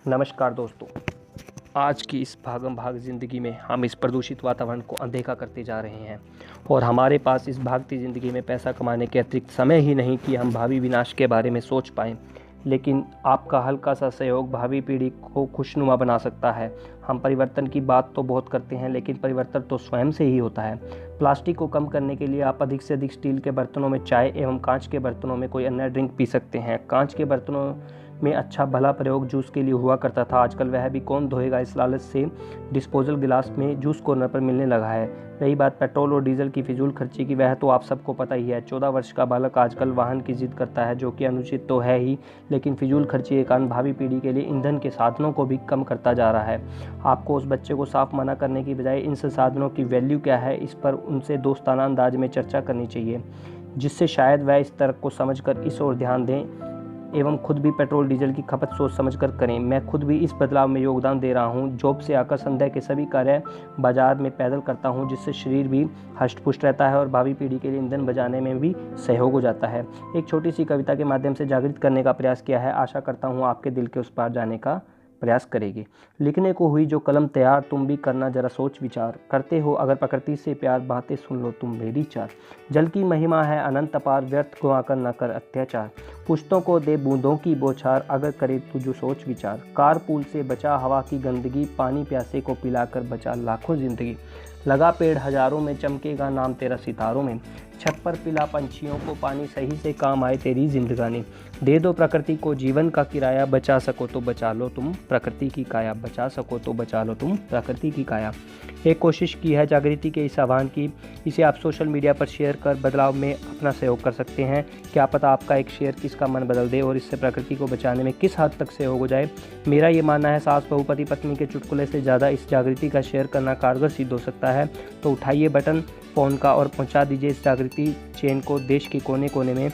नमस्कार दोस्तों। आज की इस भागम भाग ज़िंदगी में हम इस प्रदूषित वातावरण को अनदेखा करते जा रहे हैं और हमारे पास इस भागती ज़िंदगी में पैसा कमाने के अतिरिक्त समय ही नहीं कि हम भावी विनाश के बारे में सोच पाएँ। लेकिन आपका हल्का सा सहयोग भावी पीढ़ी को खुशनुमा बना सकता है। हम परिवर्तन की बात तो बहुत करते हैं, लेकिन परिवर्तन तो स्वयं से ही होता है। प्लास्टिक को कम करने के लिए आप अधिक से अधिक स्टील के बर्तनों में चाय एवं कांच के बर्तनों में कोई अन्य ड्रिंक पी सकते हैं। कांच के बर्तनों में अच्छा भला प्रयोग जूस के लिए हुआ करता था, आजकल वह भी कौन धोएगा इस लालच से डिस्पोजल गिलास में जूस कॉर्नर पर मिलने लगा है। रही बात पेट्रोल और डीजल की फिजूल खर्ची की, वह तो आप सबको पता ही है। 14 वर्ष का बालक आजकल वाहन की जिद करता है, जो कि अनुचित तो है ही, लेकिन फिजूल खर्ची के कारण भावी पीढ़ी के लिए ईंधन के साधनों को भी कम करता जा रहा है। आपको उस बच्चे को साफ मना करने की बजाय इन संसाधनों की वैल्यू क्या है, इस पर उनसे दोस्ताना अंदाज में चर्चा करनी चाहिए, जिससे शायद वह इस तर्क को समझकर इस ओर ध्यान दें एवं खुद भी पेट्रोल डीजल की खपत सोच समझकर करें। मैं खुद भी इस बदलाव में योगदान दे रहा हूं। जॉब से आकर संध्या के सभी कार्य बाजार में पैदल करता हूं, जिससे शरीर भी हष्ट-पुष्ट रहता है और भावी पीढ़ी के लिए ईंधन बचाने में भी सहयोग हो जाता है। एक छोटी सी कविता के माध्यम से जागृत करने का प्रयास किया है। आशा करता हूँ आपके दिल के उस पार जाने का प्रयास करेगी। लिखने को हुई जो कलम तैयार, तुम भी करना जरा सोच विचार। करते हो अगर प्रकृति से प्यार, बातें सुन लो तुम मेरी चार। जल की महिमा है अनंत अपार, व्यर्थ गंवाकर न कर अत्याचार। पुश्तों को दे बूंदों की बौछार, अगर करे तू जो सोच विचार। कारपूल से बचा हवा की गंदगी, पानी प्यासे को पिलाकर बचा लाखों जिंदगी। लगा पेड़ हजारों में, चमकेगा नाम तेरा सितारों में। छत पर पिला पंछियों को पानी, सही से काम आए तेरी जिंदगानी। दे दो प्रकृति को जीवन का किराया, बचा सको तो बचा लो तुम प्रकृति की काया। बचा सको तो बचा लो तुम प्रकृति की काया। एक कोशिश की है जागृति के इस आह्वान की। इसे आप सोशल मीडिया पर शेयर कर बदलाव में अपना सहयोग कर सकते हैं। क्या पता आपका एक शेयर किसका मन बदल दे और इससे प्रकृति को बचाने में किस हद तक सहयोग हो जाए। मेरा ये मानना है सास बहू पति पत्नी के चुटकुले से ज़्यादा इस जागृति का शेयर करना कारगर सिद्ध हो सकता है। तो उठाइए बटन फ़ोन का और पहुंचा दीजिए इस जागृति चेन को देश के कोने कोने में।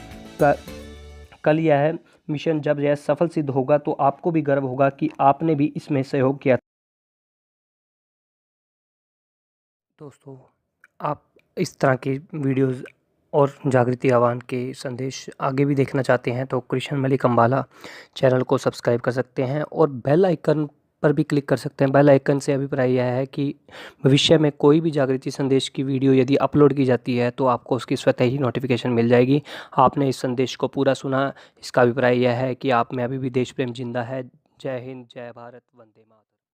कल यह मिशन जब यह सफल सिद्ध होगा तो आपको भी गर्व होगा कि आपने भी इसमें सहयोग किया। दोस्तों, आप इस तरह की वीडियोस और जागृति आह्वान के संदेश आगे भी देखना चाहते हैं तो कृष्ण मलिक अम्बाला चैनल को सब्सक्राइब कर सकते हैं और बेल आइकन पर भी क्लिक कर सकते हैं। बेल आइकन से अभिप्राय यह है कि भविष्य में कोई भी जागृति संदेश की वीडियो यदि अपलोड की जाती है तो आपको उसकी स्वतः ही नोटिफिकेशन मिल जाएगी। आपने इस संदेश को पूरा सुना, इसका अभिप्राय यह है कि आप में अभी भी देश प्रेम जिंदा है। जय हिंद, जय भारत, वंदे मातरम।